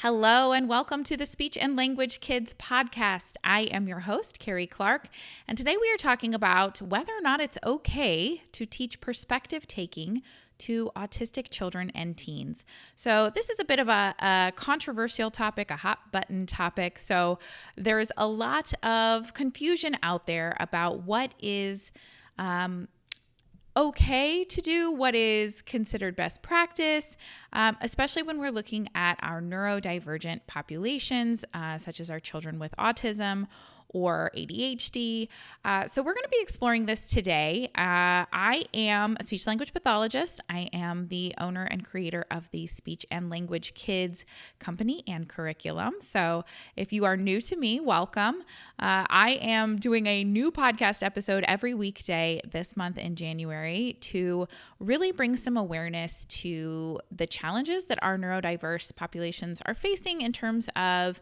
Hello and welcome to the Speech and Language Kids podcast. I am your host, Carrie Clark, and today we are talking about whether or not it's okay to teach perspective taking to autistic children and teens. So this is a bit of a controversial topic, a hot button topic. So there's a lot of confusion out there about what is okay to do, what is considered best practice, especially when we're looking at our neurodivergent populations, such as our children with autism or ADHD. So we're going to be exploring this today. I am a speech language pathologist. I am the owner and creator of the Speech and Language Kids company and curriculum. So if you are new to me, welcome. I am doing a new podcast episode every weekday this month in January to really bring some awareness to the challenges that our neurodiverse populations are facing in terms of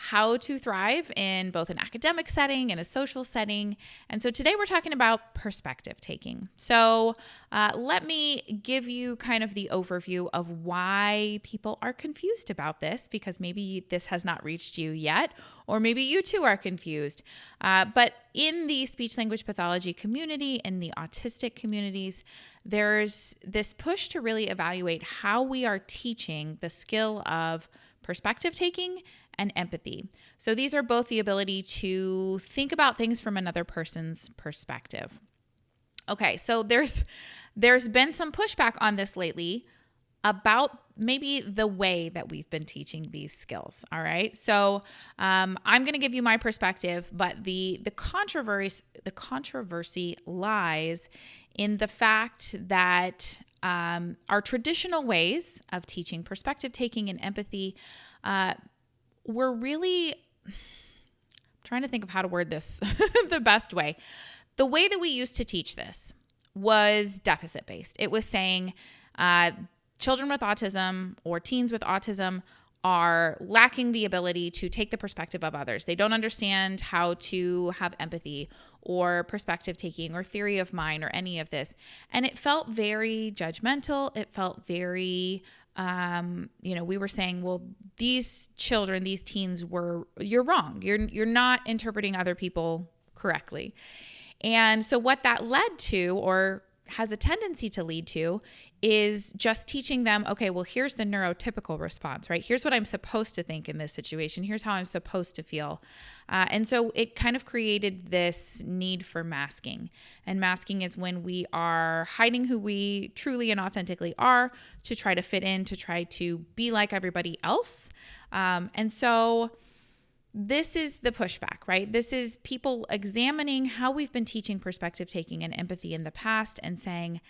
how to thrive in both an academic setting and a social setting. And so today we're talking about perspective taking. So let me give you kind of the overview of why people are confused about this, because maybe this has not reached you yet, or maybe you too are confused. But in the speech language pathology community, in the autistic communities, there's this push to really evaluate how we are teaching the skill of perspective taking and empathy. So these are both the ability to think about things from another person's perspective. Okay, so there's been some pushback on this lately about maybe the way that we've been teaching these skills. All right, so I'm going to give you my perspective, but the controversy lies in the fact that our traditional ways of teaching perspective taking and empathy we're really trying to think of how to word this the best way. The way that we used to teach this was deficit-based. It was saying children with autism or teens with autism are lacking the ability to take the perspective of others. They don't understand how to have empathy or perspective taking or theory of mind or any of this. And it felt very judgmental. It felt very we were saying, well, these children, these teens you're wrong. You're not interpreting other people correctly. And so what that led to, or has a tendency to lead to, is just teaching them, okay, well, here's the neurotypical response, right? Here's what I'm supposed to think in this situation. Here's how I'm supposed to feel. And so it kind of created this need for masking. And masking is when we are hiding who we truly and authentically are to try to fit in, to try to be like everybody else. And so this is the pushback, right? This is people examining how we've been teaching perspective taking and empathy in the past and saying,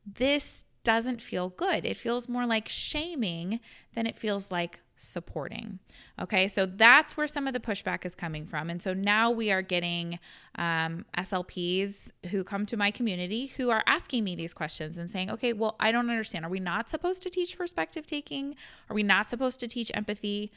this doesn't feel good. It feels more like shaming than it feels like supporting. Okay, so that's where some of the pushback is coming from. And so now we are getting SLPs who come to my community who are asking me these questions and saying, okay, well, I don't understand. Are we not supposed to teach perspective taking? Are we not supposed to teach empathy?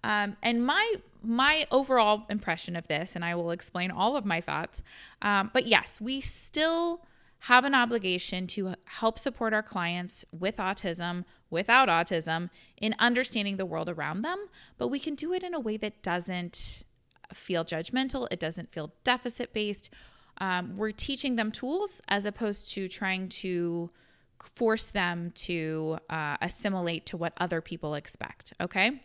And my overall impression of this, and I will explain all of my thoughts, but yes, we still have an obligation to help support our clients with autism, without autism, in understanding the world around them, but we can do it in a way that doesn't feel judgmental. It doesn't feel deficit-based. We're teaching them tools as opposed to trying to force them to assimilate to what other people expect, okay?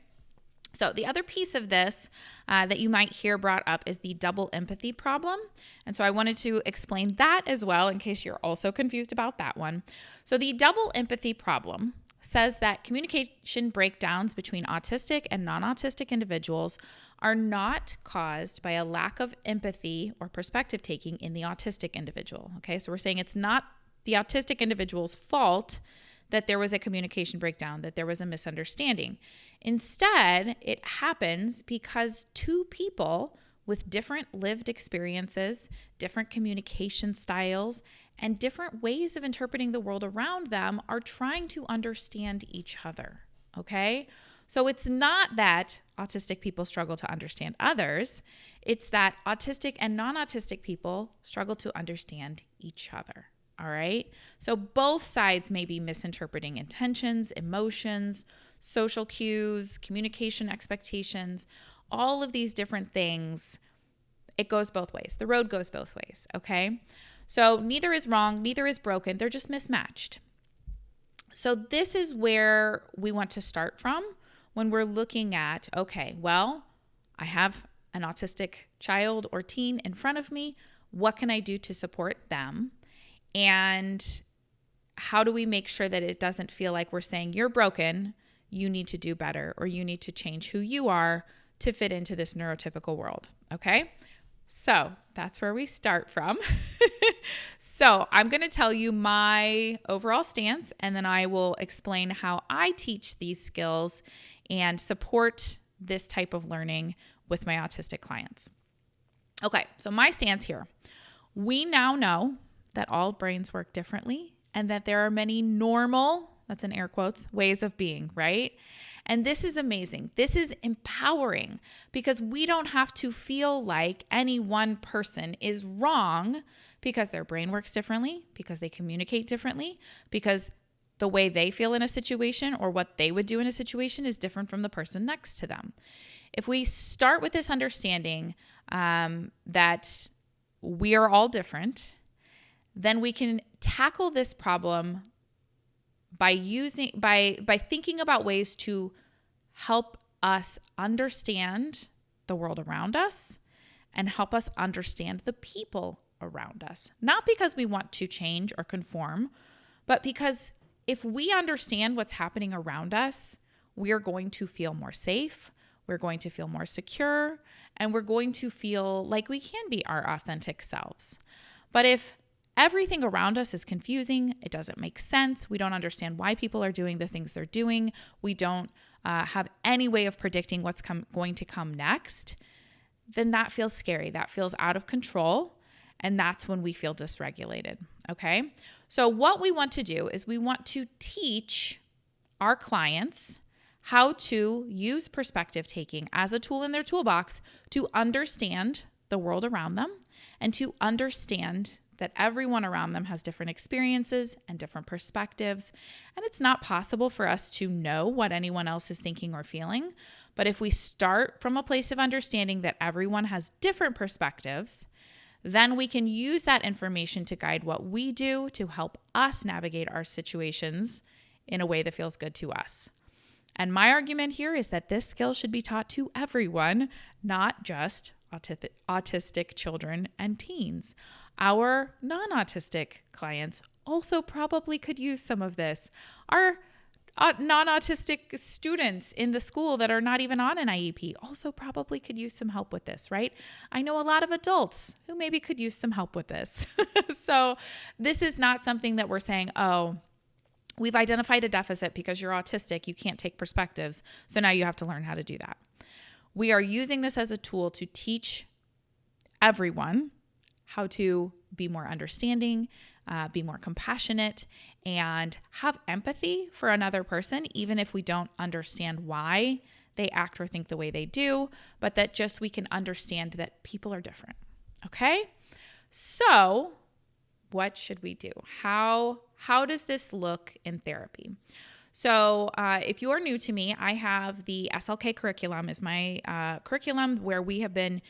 So the other piece of this that you might hear brought up is the double empathy problem. And so I wanted to explain that as well in case you're also confused about that one. So the double empathy problem says that communication breakdowns between autistic and non-autistic individuals are not caused by a lack of empathy or perspective taking in the autistic individual. Okay, so we're saying it's not the autistic individual's fault that there was a communication breakdown, that there was a misunderstanding. Instead, it happens because two people with different lived experiences, different communication styles, and different ways of interpreting the world around them are trying to understand each other, okay? So it's not that autistic people struggle to understand others, it's that autistic and non-autistic people struggle to understand each other. All right. So both sides may be misinterpreting intentions, emotions, social cues, communication expectations, all of these different things. It goes both ways. The road goes both ways, okay? So neither is wrong, neither is broken. They're just mismatched. So this is where we want to start from when we're looking at, okay, well, I have an autistic child or teen in front of me. What can I do to support them? And how do we make sure that it doesn't feel like we're saying, you're broken, you need to do better, or you need to change who you are to fit into this neurotypical world, okay? So that's where we start from. So I'm going to tell you my overall stance, and then I will explain how I teach these skills and support this type of learning with my autistic clients. Okay, so my stance here. We now know that all brains work differently and that there are many normal, that's in air quotes, ways of being, right? And this is amazing. This is empowering because we don't have to feel like any one person is wrong because their brain works differently, because they communicate differently, because the way they feel in a situation or what they would do in a situation is different from the person next to them. If we start with this understanding that we are all different, then we can tackle this problem by thinking about ways to help us understand the world around us and help us understand the people around us. Not because we want to change or conform, but because if we understand what's happening around us, we are going to feel more safe, we're going to feel more secure, and we're going to feel like we can be our authentic selves. But if everything around us is confusing, it doesn't make sense, we don't understand why people are doing the things they're doing, we don't have any way of predicting what's going to come next, then that feels scary. That feels out of control. And that's when we feel dysregulated. Okay. So what we want to do is we want to teach our clients how to use perspective taking as a tool in their toolbox to understand the world around them and to understand that everyone around them has different experiences and different perspectives. And it's not possible for us to know what anyone else is thinking or feeling. But if we start from a place of understanding that everyone has different perspectives, then we can use that information to guide what we do to help us navigate our situations in a way that feels good to us. And my argument here is that this skill should be taught to everyone, not just autistic children and teens. Our non-autistic clients also probably could use some of this. Our non-autistic students in the school that are not even on an IEP also probably could use some help with this, right? I know a lot of adults who maybe could use some help with this. So this is not something that we're saying, oh, we've identified a deficit because you're autistic, you can't take perspectives, so now you have to learn how to do that. We are using this as a tool to teach everyone how to be more understanding, be more compassionate, and have empathy for another person, even if we don't understand why they act or think the way they do, but that just we can understand that people are different. Okay? So what should we do? How does this look in therapy? So if you are new to me, I have the SLK curriculum is my curriculum where we have been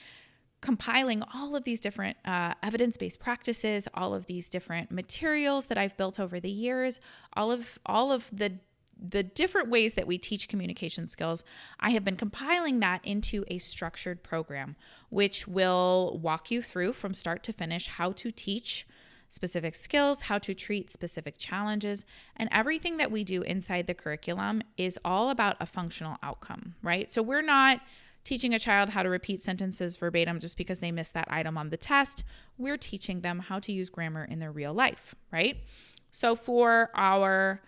compiling all of these different evidence-based practices, all of these different materials that I've built over the years, all of the different ways that we teach communication skills. I have been compiling that into a structured program, which will walk you through from start to finish how to teach specific skills, how to treat specific challenges, and everything that we do inside the curriculum is all about a functional outcome, right? So we're not teaching a child how to repeat sentences verbatim just because they missed that item on the test. We're teaching them how to use grammar in their real life, right? So for our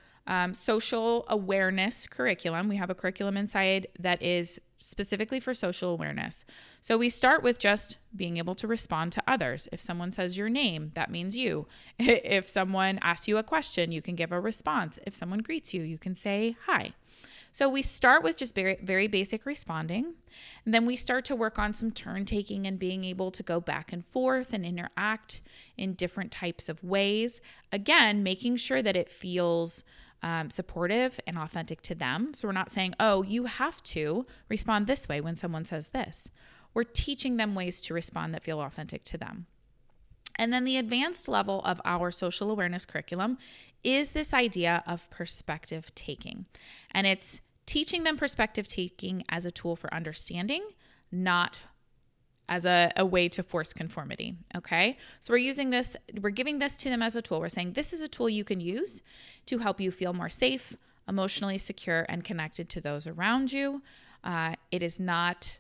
social awareness curriculum, we have a curriculum inside that is specifically for social awareness. So we start with just being able to respond to others. If someone says your name, that means you. If someone asks you a question, you can give a response. If someone greets you, you can say hi. So we start with just very, very basic responding, and then we start to work on some turn taking and being able to go back and forth and interact in different types of ways. Again, making sure that it feels supportive and authentic to them. So we're not saying, oh, you have to respond this way when someone says this. We're teaching them ways to respond that feel authentic to them. And then the advanced level of our social awareness curriculum is this idea of perspective taking. And it's teaching them perspective taking as a tool for understanding, not as a way to force conformity, okay? So we're giving this to them as a tool. We're saying this is a tool you can use to help you feel more safe, emotionally secure, and connected to those around you. It is not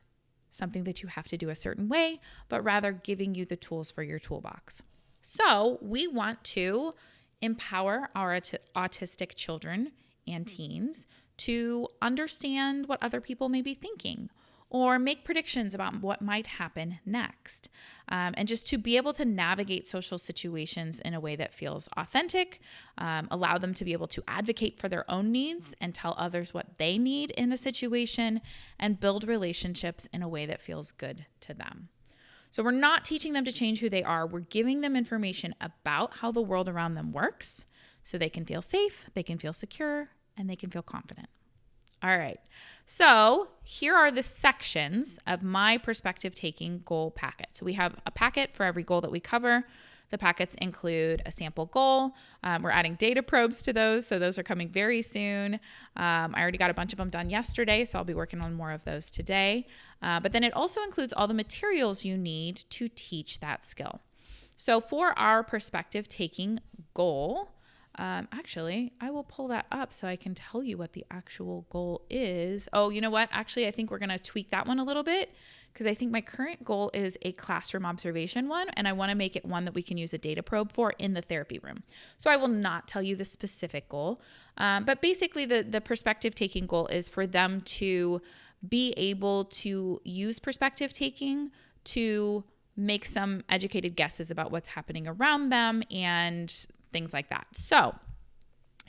something that you have to do a certain way, but rather giving you the tools for your toolbox. So we want to empower our autistic children and teens to understand what other people may be thinking or make predictions about what might happen next. And just to be able to navigate social situations in a way that feels authentic, allow them to be able to advocate for their own needs and tell others what they need in a situation, and build relationships in a way that feels good to them. So we're not teaching them to change who they are. We're giving them information about how the world around them works so they can feel safe, they can feel secure, and they can feel confident. All right, so here are the sections of my perspective taking goal packet. So we have a packet for every goal that we cover. The packets include a sample goal. We're adding data probes to those, so those are coming very soon. I already got a bunch of them done yesterday, so I'll be working on more of those today. But then it also includes all the materials you need to teach that skill. So for our perspective taking goal, actually, I will pull that up so I can tell you what the actual goal is. Oh, you know what? Actually, I think we're going to tweak that one a little bit because I think my current goal is a classroom observation one, and I want to make it one that we can use a data probe for in the therapy room. So I will not tell you the specific goal, but basically the perspective taking goal is for them to be able to use perspective taking to make some educated guesses about what's happening around them and things like that. So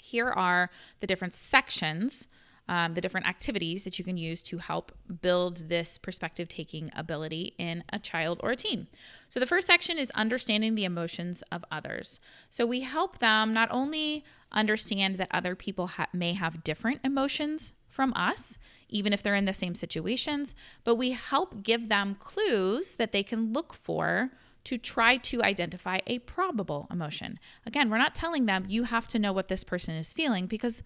here are the different sections, the different activities that you can use to help build this perspective taking ability in a child or a teen. So the first section is understanding the emotions of others. So we help them not only understand that other people may have different emotions from us, even if they're in the same situations, but we help give them clues that they can look for to try to identify a probable emotion. Again, we're not telling them you have to know what this person is feeling because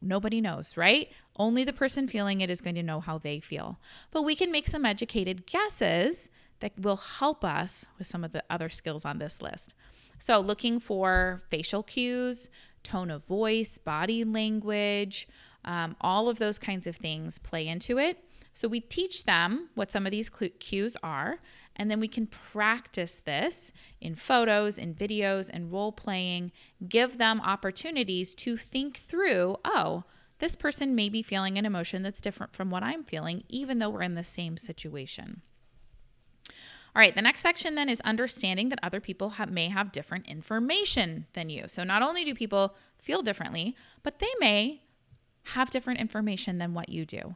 nobody knows, right? Only the person feeling it is going to know how they feel. But we can make some educated guesses that will help us with some of the other skills on this list. So looking for facial cues, tone of voice, body language, all of those kinds of things play into it. So we teach them what some of these cues are, and then we can practice this in photos, in videos, and role playing, give them opportunities to think through, oh, this person may be feeling an emotion that's different from what I'm feeling, even though we're in the same situation. All right, the next section then is understanding that other people may have different information than you. So not only do people feel differently, but they may have different information than what you do.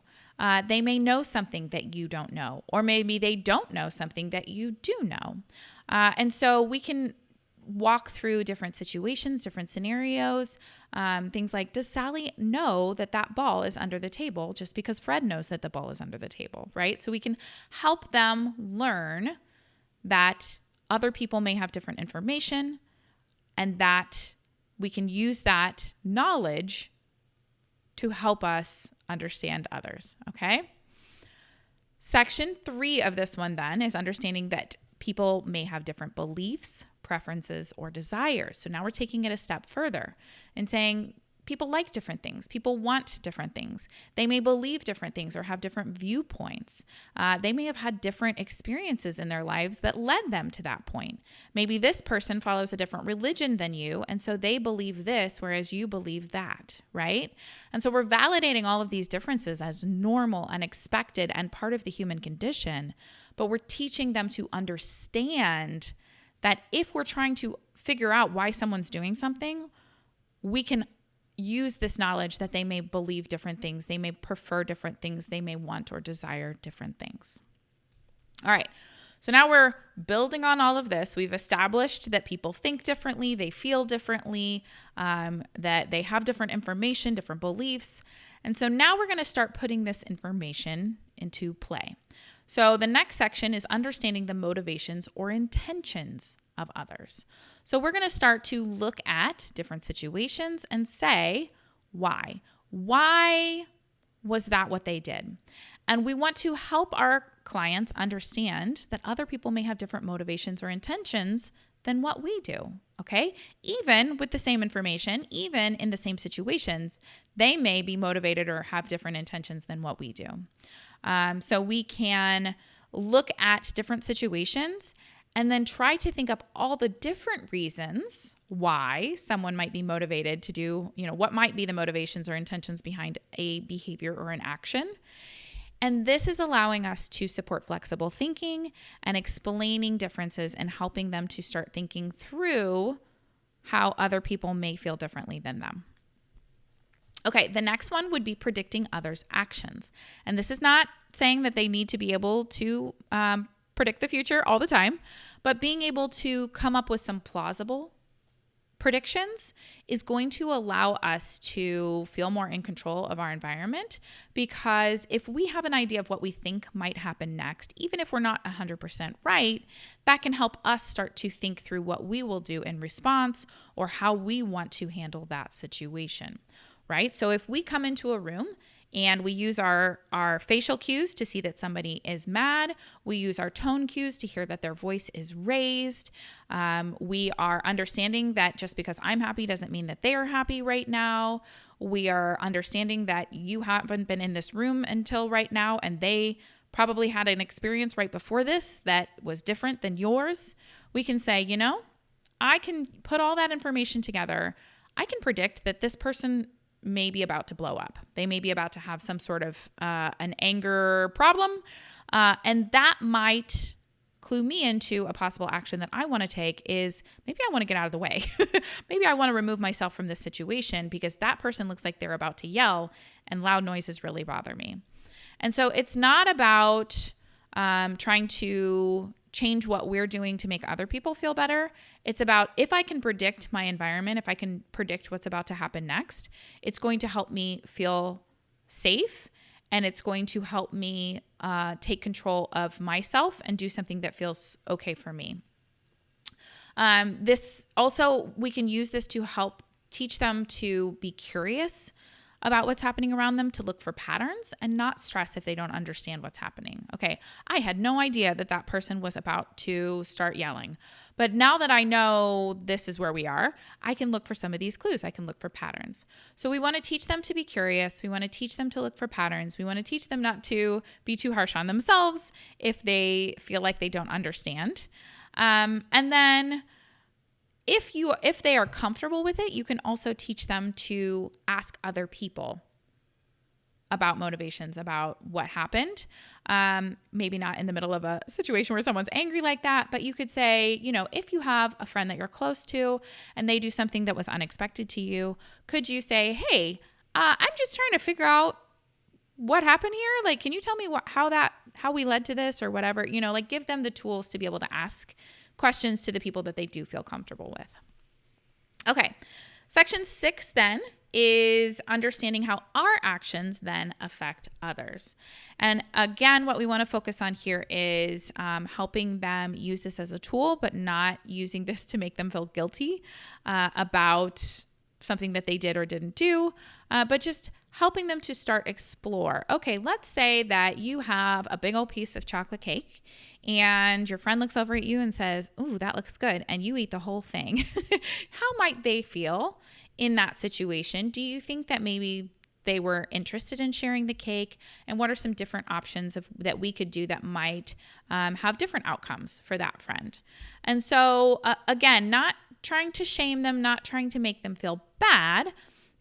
They may know something that you don't know, or maybe they don't know something that you do know. And so we can walk through different situations, different scenarios, things like, does Sally know that that ball is under the table just because Fred knows that the ball is under the table, right? So we can help them learn that other people may have different information and that we can use that knowledge to help us understand others, okay? Section 3 of this one then is understanding that people may have different beliefs, preferences, or desires. So now we're taking it a step further and saying people like different things. People want different things. They may believe different things or have different viewpoints. They may have had different experiences in their lives that led them to that point. Maybe this person follows a different religion than you, and so they believe this, whereas you believe that, right? And so we're validating all of these differences as normal and expected and part of the human condition, but we're teaching them to understand that if we're trying to figure out why someone's doing something, we can use this knowledge that they may believe different things, they may prefer different things, they may want or desire different things. All right, So now we're building on all of this. We've established that people think differently, they feel differently, that they have different information, different beliefs. And so now we're going to start putting this information into play. So the next section is understanding the motivations or intentions of others. So we're going to start to look at different situations and say, why? Why was that what they did? And we want to help our clients understand that other people may have different motivations or intentions than what we do, okay? Even with the same information, even in the same situations, they may be motivated or have different intentions than what we do. So we can look at different situations and then try to think up all the different reasons why someone might be motivated to do, what might be the motivations or intentions behind a behavior or an action. And this is allowing us to support flexible thinking and explaining differences and helping them to start thinking through how other people may feel differently than them. Okay, the next one would be predicting others' actions. And this is not saying that they need to be able to predict the future all the time, but being able to come up with some plausible predictions is going to allow us to feel more in control of our environment, because if we have an idea of what we think might happen next, even if we're not 100% right, that can help us start to think through what we will do in response or how we want to handle that situation, right? So if we come into a room and we use our facial cues to see that somebody is mad. We use our tone cues to hear that their voice is raised. We are understanding that just because I'm happy doesn't mean that they are happy right now. We are understanding that you haven't been in this room until right now, and they probably had an experience right before this that was different than yours. We can say, I can put all that information together. I can predict that this person may be about to blow up. They may be about to have some sort of an anger problem. And that might clue me into a possible action that I want to take is maybe I want to get out of the way. Maybe I want to remove myself from this situation because that person looks like they're about to yell and loud noises really bother me. And so it's not about trying to change what we're doing to make other people feel better. It's about, if I can predict my environment, if I can predict what's about to happen next, it's going to help me feel safe, and it's going to help me take control of myself and do something that feels okay for me. This also, we can use this to help teach them to be curious about what's happening around them, to look for patterns and not stress if they don't understand what's happening. Okay, I had no idea that person was about to start yelling. But now that I know this is where we are, I can look for some of these clues. I can look for patterns. So we want to teach them to be curious. We want to teach them to look for patterns. We want to teach them not to be too harsh on themselves if they feel like they don't understand. And then if they are comfortable with it, you can also teach them to ask other people about motivations, about what happened. Maybe not in the middle of a situation where someone's angry like that, but you could say, if you have a friend that you're close to and they do something that was unexpected to you, could you say, hey, I'm just trying to figure out what happened here? Like, can you tell me how we led to this or whatever? Give them the tools to be able to ask questions to the people that they do feel comfortable with. Okay, section 6 then is understanding how our actions then affect others. And again, what we want to focus on here is helping them use this as a tool, but not using this to make them feel guilty about something that they did or didn't do, but just helping them to start explore. Okay, let's say that you have a big old piece of chocolate cake and your friend looks over at you and says, "Ooh, that looks good," and you eat the whole thing. How might they feel in that situation? Do you think that maybe they were interested in sharing the cake? And what are some different options that we could do that might have different outcomes for that friend? And so again, not trying to shame them, not trying to make them feel bad,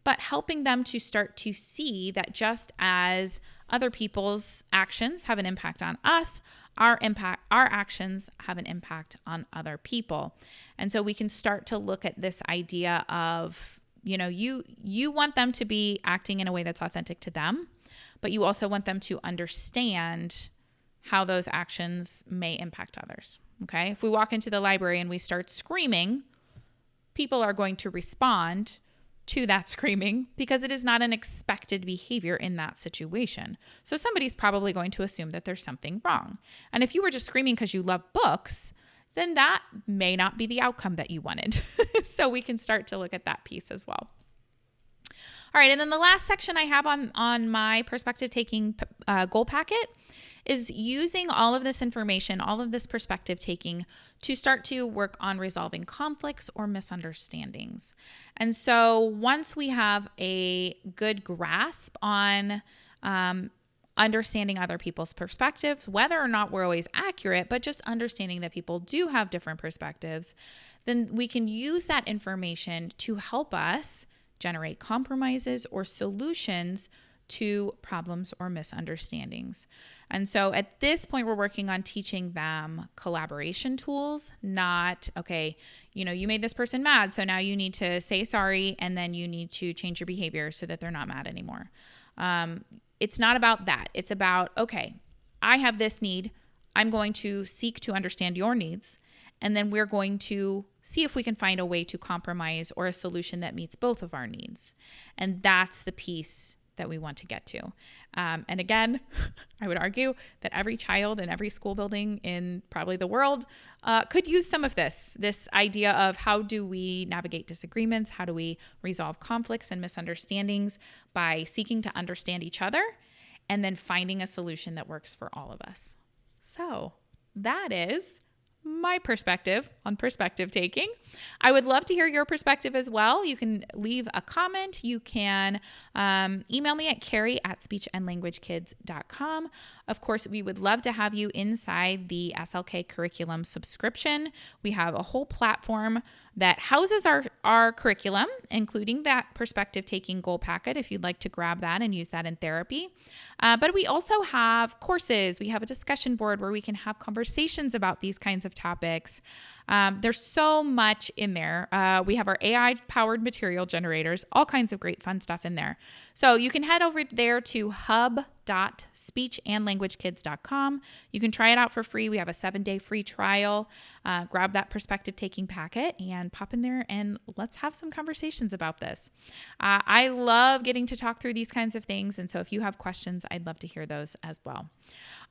but helping them to start to see that just as other people's actions have an impact on us, our actions have an impact on other people. And so we can start to look at this idea of, you want them to be acting in a way that's authentic to them, but you also want them to understand how those actions may impact others. Okay. If we walk into the library and we start screaming, people are going to respond to that screaming because it is not an expected behavior in that situation. So somebody's probably going to assume that there's something wrong. And if you were just screaming because you love books, then that may not be the outcome that you wanted. So we can start to look at that piece as well. All right. And then the last section I have on my perspective taking goal packet is using all of this information, all of this perspective taking to start to work on resolving conflicts or misunderstandings. And so once we have a good grasp on understanding other people's perspectives, whether or not we're always accurate, but just understanding that people do have different perspectives, then we can use that information to help us generate compromises or solutions to problems or misunderstandings. And so at this point, we're working on teaching them collaboration tools, not, okay, you made this person mad, so now you need to say sorry, and then you need to change your behavior so that they're not mad anymore. It's not about that. It's about, okay, I have this need. I'm going to seek to understand your needs. And then we're going to see if we can find a way to compromise or a solution that meets both of our needs. And that's the piece that we want to get to. And again, I would argue that every child in every school building in probably the world could use some of this idea of how do we navigate disagreements? How do we resolve conflicts and misunderstandings by seeking to understand each other and then finding a solution that works for all of us. So that is my perspective on perspective taking. I would love to hear your perspective as well. You can leave a comment. You can email me at carrie@speechandlanguagekids.com. Of course, we would love to have you inside the SLK curriculum subscription. We have a whole platform that houses our curriculum, including that perspective taking goal packet, if you'd like to grab that and use that in therapy. But we also have courses. We have a discussion board where we can have conversations about these kinds of topics. There's so much in there. We have our AI-powered material generators, all kinds of great fun stuff in there. So you can head over there to hub.speechandlanguagekids.com. You can try it out for free. We have a 7-day free trial. Grab that perspective taking packet and pop in there and let's have some conversations about this. I love getting to talk through these kinds of things. And so if you have questions, I'd love to hear those as well.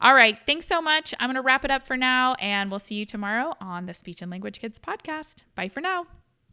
All right. Thanks so much. I'm going to wrap it up for now and we'll see you tomorrow on the Speech and Language Kids podcast. Bye for now.